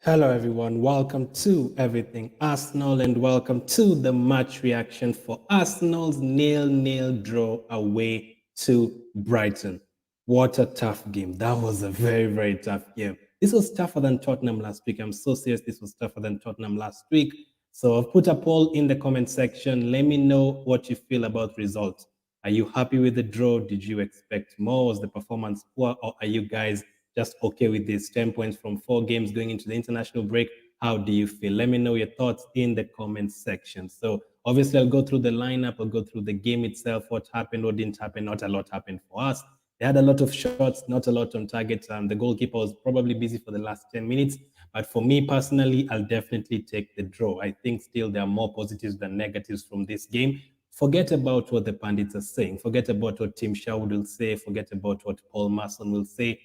Hello, everyone. Welcome to Everything Arsenal and welcome to the match reaction for Arsenal's nil-nil draw away to Brighton. What a tough game. That was a very, very tough game. This was tougher than Tottenham last week. I'm so serious. This was tougher than Tottenham last week. So I've put a poll in the comment section. Let me know what you feel about results. Are you happy with the draw? Did you expect more? Was the performance poor? Or are you guys just okay with these 10 points from 4 games going into the international break? How do you feel? Let me know your thoughts in the comment section. So obviously I'll go through the lineup, I'll go through the game itself, what happened, what didn't happen. Not a lot happened for us. They had a lot of shots, not a lot on target. The goalkeeper was probably busy for the last 10 minutes. But for me personally, I'll definitely take the draw. I think still there are more positives than negatives from this game. Forget about what the pundits are saying. Forget about what Tim Sherwood will say. Forget about what Paul Mason will say.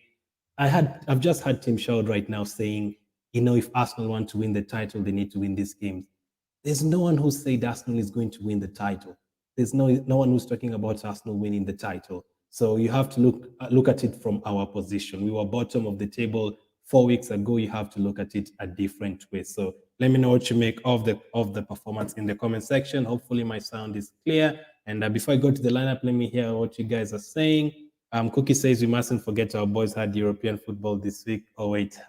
I've just had Tim Sherwood right now saying, if Arsenal want to win the title, they need to win these games. There's no one who said Arsenal is going to win the title. There's no one who's talking about Arsenal winning the title. So you have to look at it from our position. We were bottom of the table 4 weeks ago. You have to look at it a different way. So let me know what you make of the performance in the comment section. Hopefully my sound is clear. And before I go to the lineup, let me hear what you guys are saying. Cookie says we mustn't forget our boys had European football this week. Oh wait,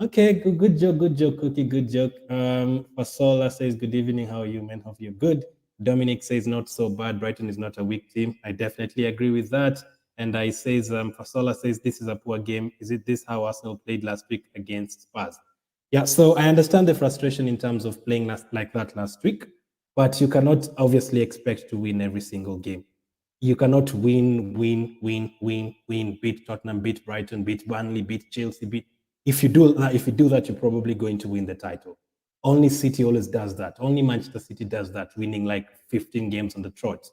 okay, good joke, Cookie, good joke. Fasola says good evening. How are you, man? Hope you're good. Dominic says not so bad. Brighton is not a weak team. I definitely agree with that. And I says Fasola says this is a poor game. Is it this how Arsenal played last week against Spurs? Yeah, so I understand the frustration in terms of playing like that last week, but you cannot obviously expect to win every single game. You cannot win, beat Tottenham, beat Brighton, beat Burnley, beat Chelsea, beat. If you do that, you're probably going to win the title. Only City always does that. Only Manchester City does that, winning like 15 games on the trot.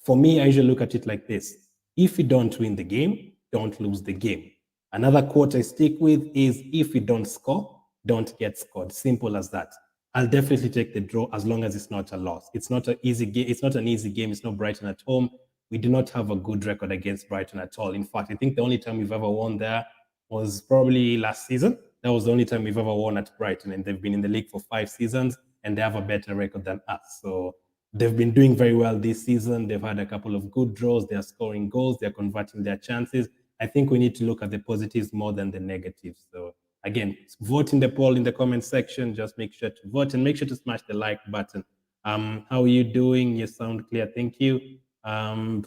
For me, I usually look at it like this. If you don't win the game, don't lose the game. Another quote I stick with is if you don't score, don't get scored. Simple as that. I'll definitely take the draw as long as it's not a loss. It's not an easy game. It's not an easy game. It's not Brighton at home. We do not have a good record against Brighton at all. In fact, I think the only time we've ever won there was probably last season. That was the only time we've ever won at Brighton, and they've been in the league for 5 seasons, and they have a better record than us. So they've been doing very well this season. They've had a couple of good draws. They're scoring goals. They're converting their chances. I think we need to look at the positives more than the negatives. So again, vote in the poll in the comment section. Just make sure to vote and make sure to smash the like button. How are you doing? You sound clear. Thank you. And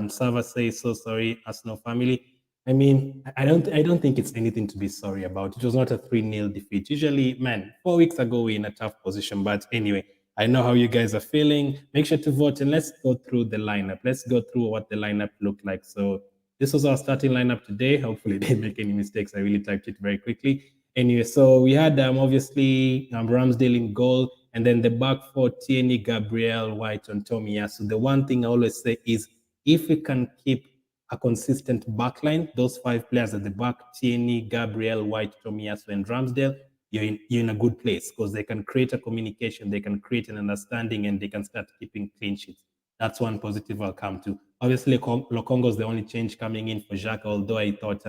Sava says, so sorry, Arsenal family. I mean, I don't think it's anything to be sorry about. It was not a 3-0 defeat. Usually, man, 4 weeks ago we're in a tough position. But anyway, I know how you guys are feeling. Make sure to vote and let's go through the lineup. Let's go through what the lineup looked like. So this was our starting lineup today. Hopefully, they didn't make any mistakes. I really typed it very quickly. Anyway, so we had obviously Ramsdale in goal, and then the back four: Tierney, Gabriel, White, and Tomiyasu. The one thing I always say is if we can keep a consistent backline, those 5 players at the back: Tierney, Gabriel, White, Tomiyasu, and Ramsdale, you're in a good place because they can create a communication, they can create an understanding, and they can start keeping clean sheets. That's one positive I'll come to. Obviously, Lokongo is the only change coming in for Xhaka, although I thought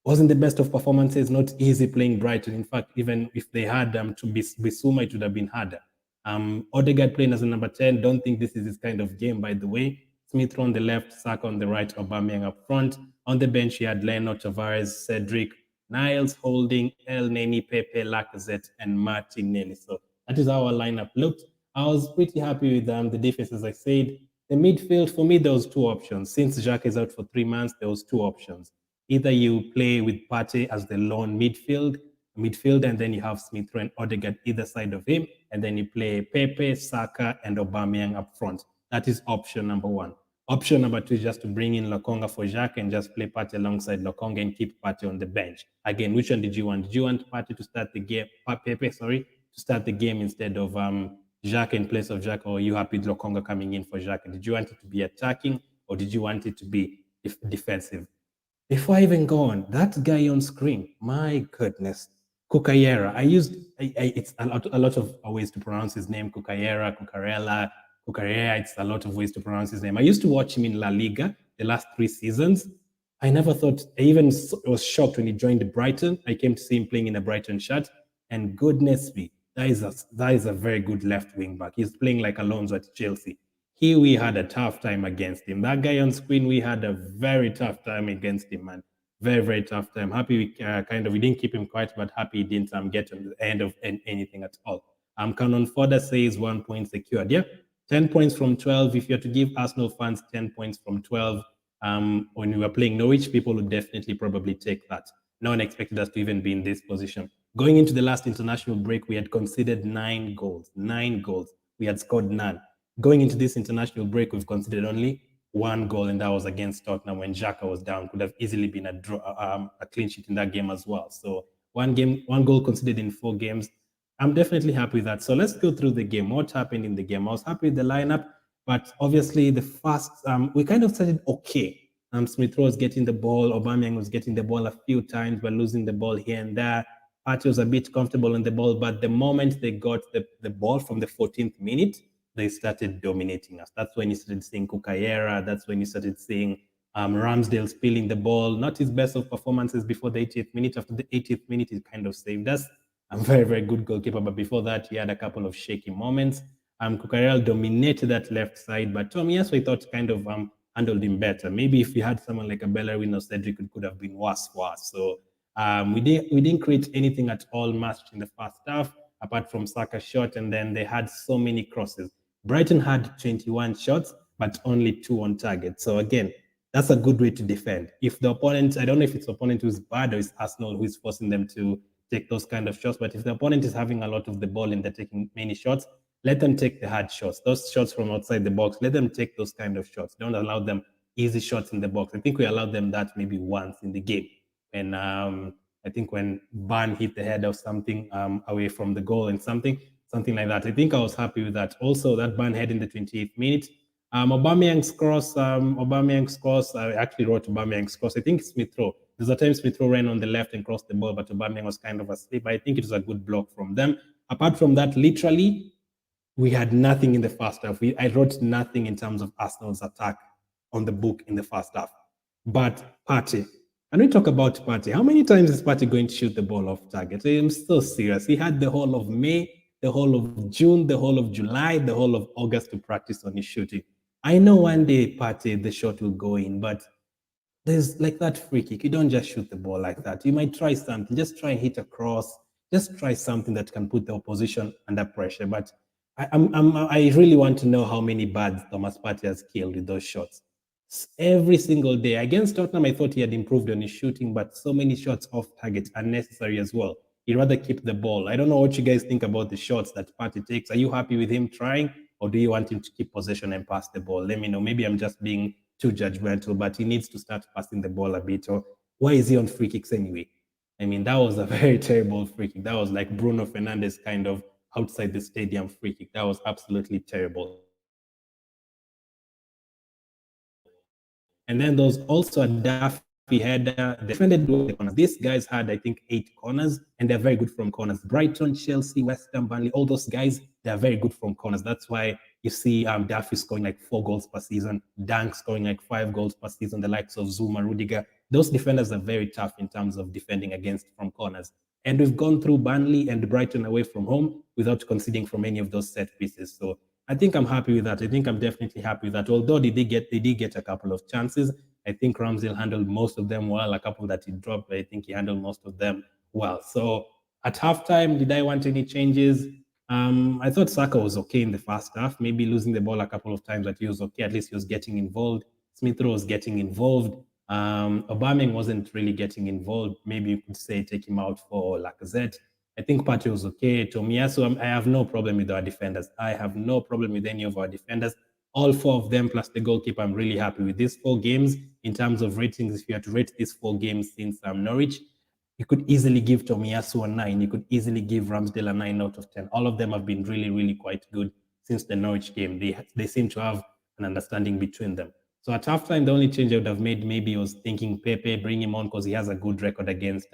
wasn't the best of performances, not easy playing Brighton. In fact, even if they had to be Bissouma, it would have been harder. Odegaard playing as a number 10, don't think this is his kind of game, by the way. Smith on the left, Saka on the right, Aubameyang up front. On the bench, he had Leno, Tavares, Cedric, Niles, Holding, El Neni, Pepe, Lacazette, and Martinelli. So that is how our lineup looked. I was pretty happy with the defense, as I said. The midfield, for me, there was 2 options. Since Jacques is out for 3 months, there was 2 options. Either you play with Partey as the lone midfield, and then you have Smith Rowe and Odegaard either side of him, and then you play Pepe, Saka, and Aubameyang up front. That is option number 1. Option number 2 is just to bring in Lokonga for Jacques and just play Partey alongside Lokonga and keep Partey on the bench. Again, which one did you want? Did you want Partey to start the game, Pepe, sorry, to start the game instead of Jacques in place of Jacques, or are you happy with Lokonga coming in for Jacques? Did you want it to be attacking, or did you want it to be defensive? Before I even go on, that guy on screen, my goodness, Kukayera. It's a lot of ways to pronounce his name: Kukayera, Cucurella, Cucurella. It's a lot of ways to pronounce his name. I used to watch him in La Liga the last 3 seasons. I never thought, I even was shocked when he joined Brighton. I came to see him playing in a Brighton shirt, and goodness me, that is a very good left wing back. He's playing like Alonso at Chelsea. We had a tough time against him. That guy on screen, we had a very tough time against him, man. Very, very tough time. Happy we didn't keep him quiet, but happy he didn't get to the end of anything at all. Canon Fodder says 1 point secured. Yeah, 10 points from 12. If you are to give Arsenal fans 10 points from 12, when we were playing Norwich, people would definitely probably take that. No one expected us to even be in this position. Going into the last international break, we had conceded 9 goals. 9 goals. We had scored none. Going into this international break, we've conceded only 1 goal, and that was against Tottenham when Xhaka was down. Could have easily been a clean sheet in that game as well. So 1 goal conceded in 4 games. I'm definitely happy with that. So let's go through the game. What happened in the game? I was happy with the lineup, but obviously the first, we kind of started okay. Smith Rowe was getting the ball. Aubameyang was getting the ball a few times, but losing the ball here and there. Partey was a bit comfortable on the ball, but the moment they got the ball from the 14th minute, they started dominating us. That's when you started seeing Kukayera. That's when you started seeing Ramsdale spilling the ball. Not his best of performances before the 80th minute. After the 80th minute, he kind of saved us. A very, very good goalkeeper, but before that, he had a couple of shaky moments. Kukayera dominated that left side, but Tomiyasu, I thought, kind of handled him better. Maybe if we had someone like a Bellerin or Cedric, it could have been worse for us. So we didn't create anything at all much in the first half, apart from Saka's shot, and then they had so many crosses. Brighton had 21 shots, but only 2 on target. So again, that's a good way to defend. If the opponent, I don't know if it's the opponent who's bad or it's Arsenal who is forcing them to take those kind of shots, but if the opponent is having a lot of the ball and they're taking many shots, let them take the hard shots. Those shots from outside the box, let them take those kind of shots. Don't allow them easy shots in the box. I think we allowed them that maybe once in the game. And I think when Ban hit the head or something away from the goal and something like that. I think I was happy with that. Also, that Ban head in the 28th minute. Aubameyang's cross, I actually wrote Aubameyang's cross. I think Smith Rowe. There's a time Smith Rowe ran on the left and crossed the ball, but Aubameyang was kind of asleep. I think it was a good block from them. Apart from that, literally, we had nothing in the first half. I wrote nothing in terms of Arsenal's attack on the book in the first half. But Partey, and we talk about Partey. How many times is Partey going to shoot the ball off target? I'm so serious. He had the whole of May, the whole of June, the whole of July, the whole of August to practice on his shooting. I know one day Partey, the shot will go in, but there's like that free kick. You don't just shoot the ball like that. You might try something. Just try and hit a cross. Just try something that can put the opposition under pressure. But I really want to know how many birds Thomas Partey has killed with those shots. Every single day. Against Tottenham, I thought he had improved on his shooting, but so many shots off target, unnecessary as well. He'd rather keep the ball. I don't know what you guys think about the shots that Partey takes. Are you happy with him trying, or do you want him to keep possession and pass the ball? Let me know. Maybe I'm just being too judgmental, but he needs to start passing the ball a bit. Or why is he on free kicks anyway? I mean, that was a very terrible free kick. That was like Bruno Fernandes kind of outside the stadium free kick. That was absolutely terrible. And then there was also a Duffy header. They defended the corners. These guys had, I think, 8 corners, and they're very good from corners. Brighton, Chelsea, West Ham, Burnley, all those guys, they're very good from corners. That's why you see Duffy scoring like 4 goals per season, Dank scoring like 5 goals per season, the likes of Zuma, Rudiger. Those defenders are very tough in terms of defending against from corners. And we've gone through Burnley and Brighton away from home without conceding from any of those set pieces. So I think I'm happy with that. I think I'm definitely happy with that. Although they did get a couple of chances. I think Ramsdale handled most of them well. A couple that he dropped, but I think he handled most of them well. So at halftime, did I want any changes? I thought Saka was okay in the first half, maybe losing the ball a couple of times, but he was okay. At least he was getting involved. Smith Rowe was getting involved. Aubameyang wasn't really getting involved. Maybe you could say take him out for Lacazette. I think Partey was okay. Tomiyasu, I have no problem with our defenders. I have no problem with any of our defenders. All 4 of them plus the goalkeeper, I'm really happy with these 4 games. In terms of ratings, if you had to rate these 4 games since Norwich, you could easily give Tomiyasu a 9. You could easily give Ramsdale a 9 out of 10. All of them have been really, really quite good since the Norwich game. They seem to have an understanding between them. So at halftime, the only change I would have made maybe was thinking Pepe, bring him on because he has a good record against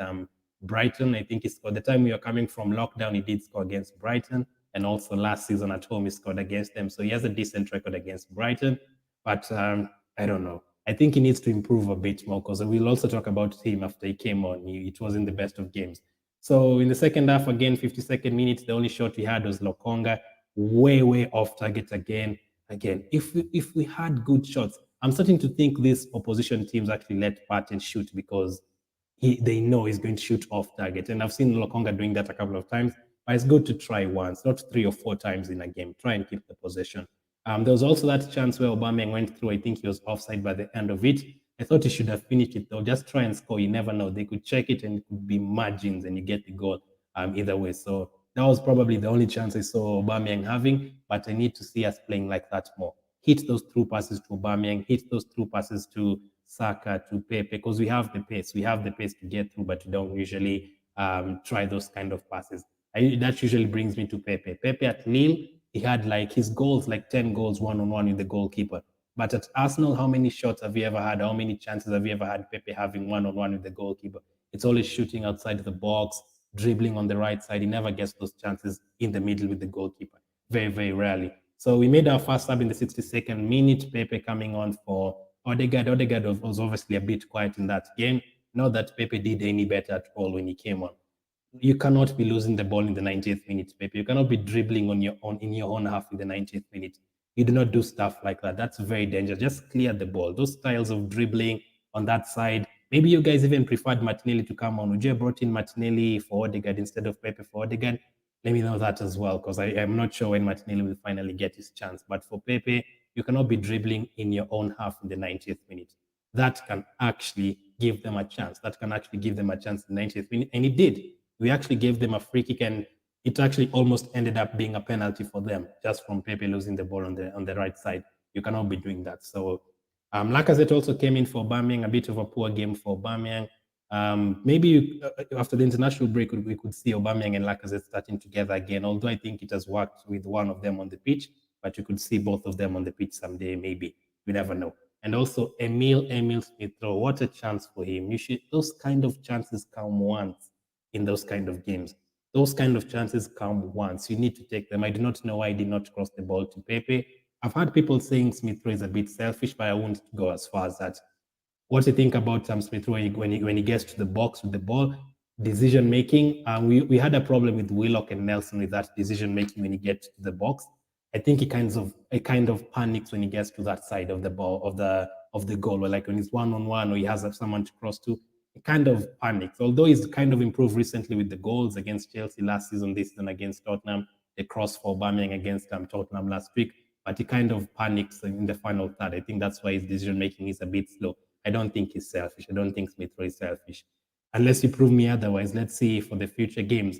Brighton. I think he scored the time we were coming from lockdown. He did score against Brighton, and also last season at home he scored against them. So he has a decent record against Brighton. But I don't know. I think he needs to improve a bit more because we'll also talk about him after he came on. It wasn't the best of games. So in the second half, again, 52nd minute, the only shot we had was Lokonga, way off target again. Again, if we had good shots, I'm starting to think these opposition teams actually let Barton shoot because they know he's going to shoot off target. And I've seen Lokonga doing that a couple of times, but it's good to try once, not 3 or 4 times in a game. Try and keep the possession. There was also that chance where Aubameyang went through. I think he was offside by the end of it. I thought he should have finished it though. Just try and score. You never know. They could check it and it could be margins and you get the goal either way. So that was probably the only chance I saw Aubameyang having, but I need to see us playing like that more. Hit those through passes to Aubameyang, hit those through passes to Saka, to Pepe, because we have the pace. We have the pace to get through, but we don't usually try those kind of passes. That usually brings me to Pepe. Pepe at Lille, he had like his goals, like 10 goals one-on-one with the goalkeeper. But at Arsenal, how many shots have you ever had? How many chances have you ever had Pepe having one-on-one with the goalkeeper? It's always shooting outside the box, dribbling on the right side. He never gets those chances in the middle with the goalkeeper. Very rarely. So we made our first sub in the 62nd minute, Pepe coming on for Odegaard. Odegaard was obviously a bit quiet in that game. Not that Pepe did any better at all when he came on. You cannot be losing the ball in the 90th minute, Pepe. You cannot be dribbling in your own half in the 90th minute. You do not do stuff like that. That's very dangerous. Just clear the ball. Those styles of dribbling on that side. Maybe you guys even preferred Martinelli to come on. Would you have brought in Martinelli for Odegaard instead of Pepe for Odegaard? Let me know that as well, because I'm not sure when Martinelli will finally get his chance. But for Pepe, you cannot be dribbling in your own half in the 90th minute. That can actually give them a chance. That can actually give them a chance in the 90th minute. And it did. We actually gave them a free kick, and it actually almost ended up being a penalty for them, just from Pepe losing the ball on the right side. You cannot be doing that. So Lacazette also came in for Aubameyang, a bit of a poor game for Aubameyang. Maybe after the international break, we could see Aubameyang and Lacazette starting together again, although I think it has worked with one of them on the pitch, but you could see both of them on the pitch someday, maybe. You never know. And also Emil Smith-Rowe, what a chance for him. Those kind of chances come once in those kind of games. Those kind of chances come once. You need to take them. I do not know why I did not cross the ball to Pepe. I've heard people saying Smith-Rowe is a bit selfish, but I won't go as far as that. What do you think about Smith-Rowe when he gets to the box with the ball? Decision making. We had a problem with Willock and Nelson with that decision making when he gets to the box. I think he kind of panics when he gets to that side of the ball of the goal, where like when he's one-on-one or he has someone to cross to, he kind of panics. Although he's kind of improved recently with the goals against Chelsea last season, this season against Tottenham, the cross for Aubameyang against Tottenham last week, but he kind of panics in the final third. I think that's why his decision making is a bit slow. I don't think he's selfish. I don't think Smith-Rowe is selfish. Unless you prove me otherwise, let's see for the future games.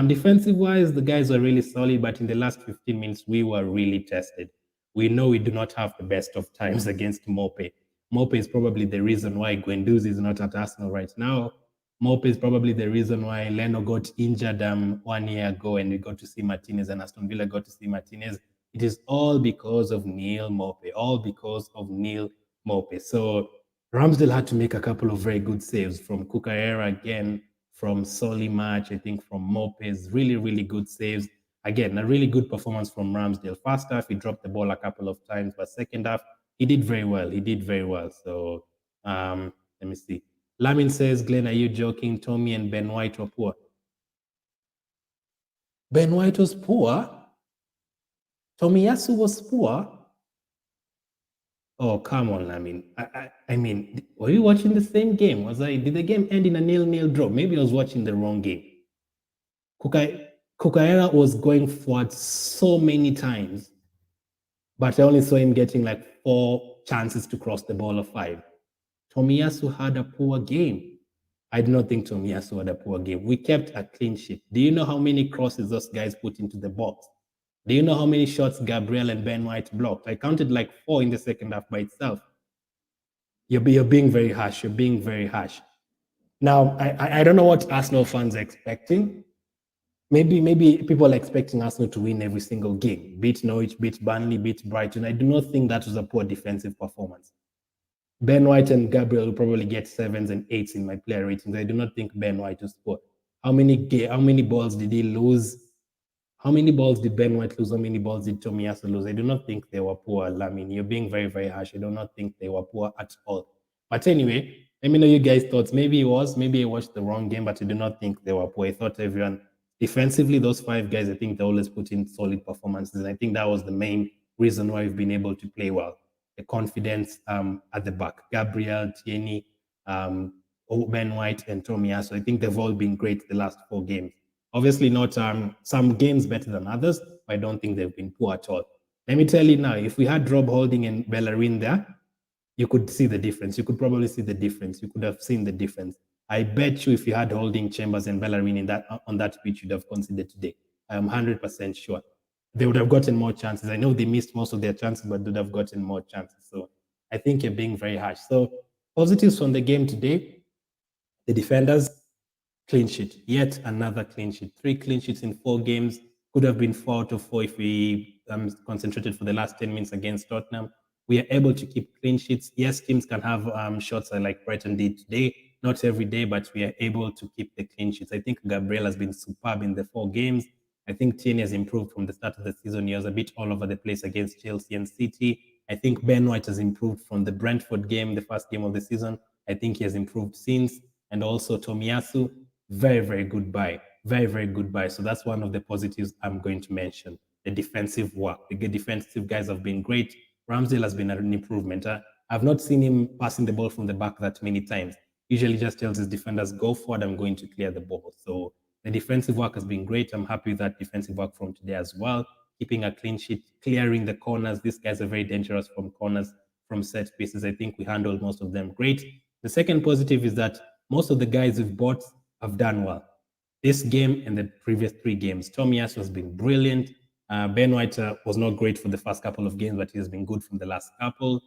Defensive-wise, the guys were really solid, but in the last 15 minutes, we were really tested. We know we do not have the best of times against Mope. Mope is probably the reason why Guendouzi is not at Arsenal right now. Mope is probably the reason why Leno got injured 1 year ago and we got to see Martinez and Aston Villa got to see Martinez. It is all because of Neil Mope, all because of Neil Mope. So Ramsdale had to make a couple of very good saves from Cucurella again, from Solly March, I think from Mope's, really good saves. Again, a really good performance from Ramsdale. First half, he dropped the ball a couple of times, but second half, he did very well. He did very well. So let me see. Lamin says, Glenn, are you joking? Tommy and Ben White were poor. Ben White was poor? Tomiyasu was poor? Oh, come on, Lamin. I mean, were you watching the same game? Did the game end in a 0-0 draw? Maybe I was watching the wrong game. Cucurella was going forward so many times, but I only saw him getting like 4 chances to cross the ball of 5. Tomiyasu had a poor game. I do not think Tomiyasu had a poor game. We kept a clean sheet. Do you know how many crosses those guys put into the box? Do you know how many shots Gabriel and Ben White blocked? I counted like 4 in the second half by itself. You're being very harsh. You're being very harsh. Now, I don't know what Arsenal fans are expecting. Maybe people are expecting Arsenal to win every single game. Beat Norwich, beat Burnley, beat Brighton. I do not think that was a poor defensive performance. Ben White and Gabriel will probably get 7s and 8s in my player ratings. I do not think Ben White was poor. How many balls did he lose? How many balls did Ben White lose? How many balls did Tomiyasu lose? I do not think they were poor, Lamin. You're being very, very harsh. I do not think they were poor at all. But anyway, let me know you guys' thoughts. Maybe it was, maybe I watched the wrong game, but I do not think they were poor. I thought everyone, defensively, those five guys, I think they always put in solid performances. And I think that was the main reason why we've been able to play well. The confidence at the back. Gabriel, Tierney, Ben White, and Tomiyasu. I think they've all been great the last 4 games. Obviously, not some games better than others, but I don't think they've been poor at all. Let me tell you now, if we had Rob Holding and Bellerin there, you could see the difference. You could probably see the difference. You could have seen the difference. I bet you if you had Holding, Chambers, and Bellerin in that on that pitch, you'd have considered today. I'm 100% sure. They would have gotten more chances. I know they missed most of their chances, but they would have gotten more chances. So I think you're being very harsh. So positives from the game today, the defenders, clean sheet, yet another clean sheet. 3 clean sheets in 4 games. Could have been 4 out of 4 if we concentrated for the last 10 minutes against Tottenham. We are able to keep clean sheets. Yes, teams can have shots like Brighton did today. Not every day, but we are able to keep the clean sheets. I think Gabriel has been superb in the 4 games. I think Tierney has improved from the start of the season. He was a bit all over the place against Chelsea and City. I think Ben White has improved from the Brentford game, the first game of the season. I think he has improved since. And also Tomiyasu, very, very good buy. Very, very good buy. So that's one of the positives I'm going to mention. The defensive work. The defensive guys have been great. Ramsdale has been an improvement. I've not seen him passing the ball from the back that many times. Usually just tells his defenders, go forward, I'm going to clear the ball. So the defensive work has been great. I'm happy with that defensive work from today as well. Keeping a clean sheet, clearing the corners. These guys are very dangerous from corners, from set pieces. I think we handled most of them great. The second positive is that most of the guys we've bought have done well. This game and the previous 3 games, Tomiyasu has been brilliant. Ben White was not great for the first couple of games, but he has been good from the last couple.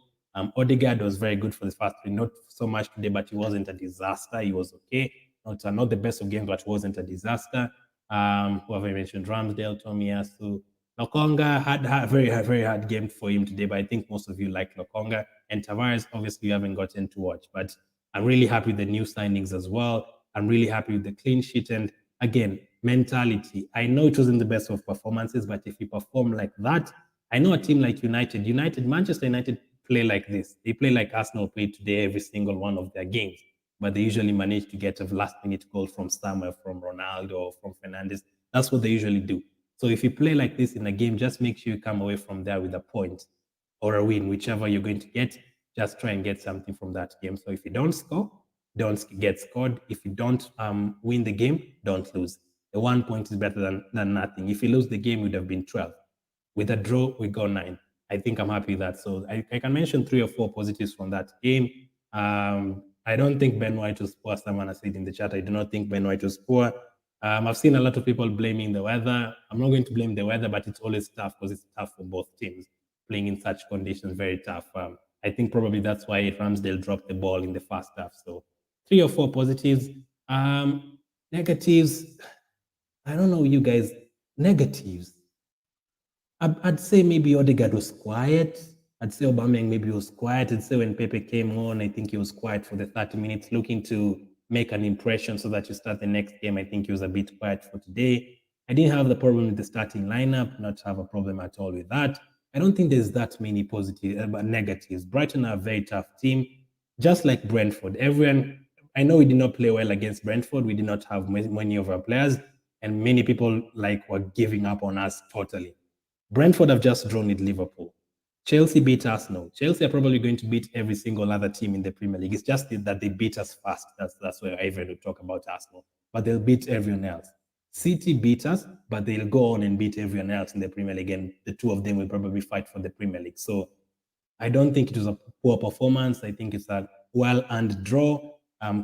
Odegaard was very good for the first 3, not so much today, but he wasn't a disaster. He was okay. Not the best of games, but wasn't a disaster. Whoever I mentioned, Ramsdale, Tomiyasu. Lokonga had a very, very hard game for him today, but I think most of you like Lokonga. And Tavares, obviously, you haven't gotten to watch, but I'm really happy with the new signings as well. I'm really happy with the clean sheet. And again, mentality. I know it wasn't the best of performances, but if you perform like that, I know a team like Manchester United play like this. They play like Arsenal played today every single one of their games, but they usually manage to get a last-minute goal from somewhere, from Ronaldo or from Fernandes. That's what they usually do. So if you play like this in a game, just make sure you come away from there with a point or a win, whichever you're going to get. Just try and get something from that game. So if you don't score, don't get scored. If you don't win the game, don't lose. The 1 point is better than nothing. If you lose the game, it would have been 12. With a draw, we got 9. I think I'm happy with that. So I can mention 3 or 4 positives from that game. I don't think Ben White was poor. Someone has said in the chat, I do not think Ben White was poor. I've seen a lot of people blaming the weather. I'm not going to blame the weather, but it's always tough because it's tough for both teams. Playing in such conditions, very tough. I think probably that's why Ramsdale dropped the ball in the first half. So 3 or 4 positives. Negatives, I don't know, you guys. Negatives. I'd say maybe Odegaard was quiet. I'd say Aubameyang maybe was quiet. I'd say when Pepe came on, I think he was quiet for the 30 minutes, looking to make an impression so that you start the next game. I think he was a bit quiet for today. I didn't have the problem with the starting lineup, not have a problem at all with that. I don't think there's that many positive negatives. Brighton are a very tough team, just like Brentford. Everyone, I know we did not play well against Brentford. We did not have many of our players, and many people were giving up on us totally. Brentford have just drawn with Liverpool. Chelsea beat Arsenal. Chelsea are probably going to beat every single other team in the Premier League. It's just that they beat us fast. That's why I even talk about Arsenal. But they'll beat everyone else. City beat us, but they'll go on and beat everyone else in the Premier League, and the 2 of them will probably fight for the Premier League. So I don't think it was a poor performance. I think it's a well-earned draw.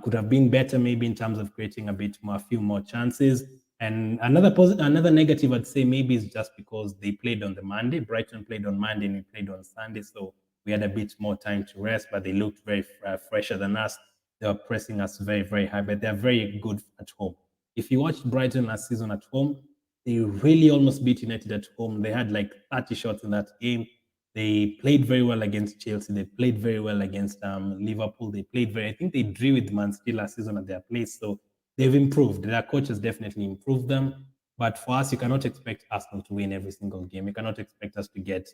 Could have been better maybe in terms of creating a few more chances. And another negative I'd say maybe is just because they played on the Monday. Brighton played on Monday and we played on Sunday, so we had a bit more time to rest. But they looked very fresher than us. They were pressing us very, very high, but they're very good at home. If you watched Brighton last season at home, they really almost beat United at home. They had like 30 shots in that game. They played very well against Chelsea. They played very well against Liverpool. I think they drew with Man City last season at their place. So they've improved. Their coach has definitely improved them. But for us, you cannot expect Arsenal to win every single game. You cannot expect us to get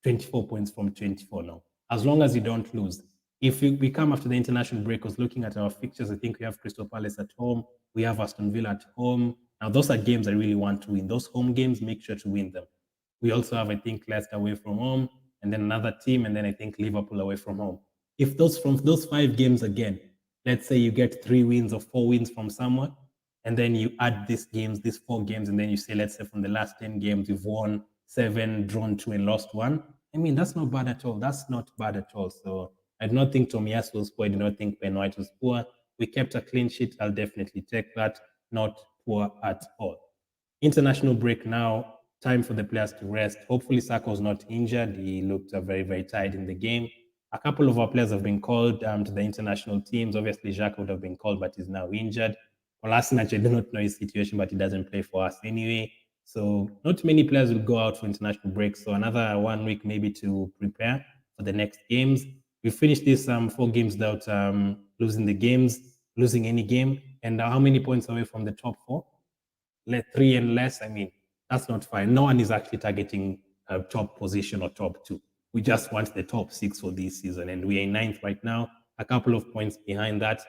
24 points from 24 now. As long as you don't lose. If we come after the international break, was looking at our fixtures, I think we have Crystal Palace at home, we have Aston Villa at home. Now, those are games I really want to win. Those home games, make sure to win them. We also have, I think, Leicester away from home, and then another team, and then I think Liverpool away from home. If those from those 5 games again, let's say you get 3 wins or 4 wins from somewhere, and then you add these 4 games, and then you say, let's say from the last 10 games, you've won 7, drawn 2, and lost 1. I mean, that's not bad at all. That's not bad at all. So I do not think Tomiyasu was poor. I do not think Ben White was poor. We kept a clean sheet. I'll definitely take that. Not poor at all. International break now. Time for the players to rest. Hopefully, Saka was not injured. He looked very, very tired in the game. A couple of our players have been called to the international teams. Obviously, Jacques would have been called, but he's now injured. Kolasinac, I do not know his situation, but he doesn't play for us anyway. So not many players will go out for international break. So another 1 week maybe to prepare for the next games. We finished these 4 games without losing any game. And how many points away from the top 4? 3 and less. I mean, that's not fine. No one is actually targeting a top position or top 2. We just want the top 6 for this season. And we are in 9th right now, a couple of points behind that.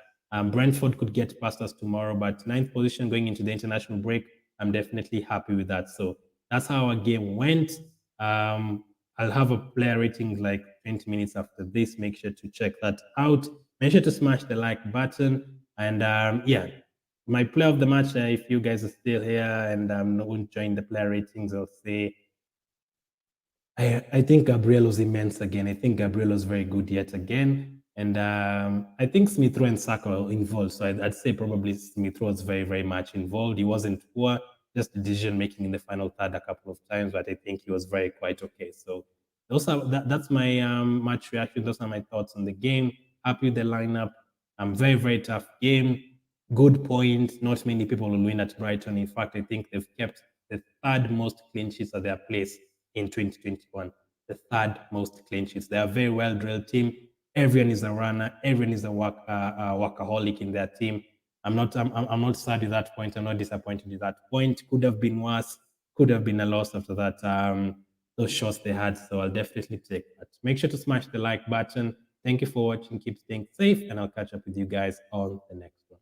Brentford could get past us tomorrow, but 9th position going into the international break, I'm definitely happy with that. So that's how our game went. I'll have a player rating like 20 minutes after this. Make sure to check that out. Make sure to smash the like button. And yeah, my player of the match, if you guys are still here and won't join the player ratings, I'll say I think Gabriel was immense again. I think Gabriel was very good yet again. And I think Smith Rowe and Saka were involved. So I'd say probably Smith Rowe was very, very much involved. He wasn't poor, just decision making in the final third a couple of times, but I think he was quite okay. So that's my match reaction. Those are my thoughts on the game. Happy with the lineup. Very, very tough game. Good point. Not many people will win at Brighton. In fact, I think they've kept the 3rd most clean sheets at their place in 2021. The 3rd most clean sheets. They are a very well-drilled team. Everyone is a runner. Everyone is a workaholic in their team. I'm not sad with that point. I'm not disappointed with that point. Could have been worse. Could have been a loss after that. Those shots they had. So I'll definitely take that. Make sure to smash the like button. Thank you for watching. Keep staying safe, and I'll catch up with you guys on the next one.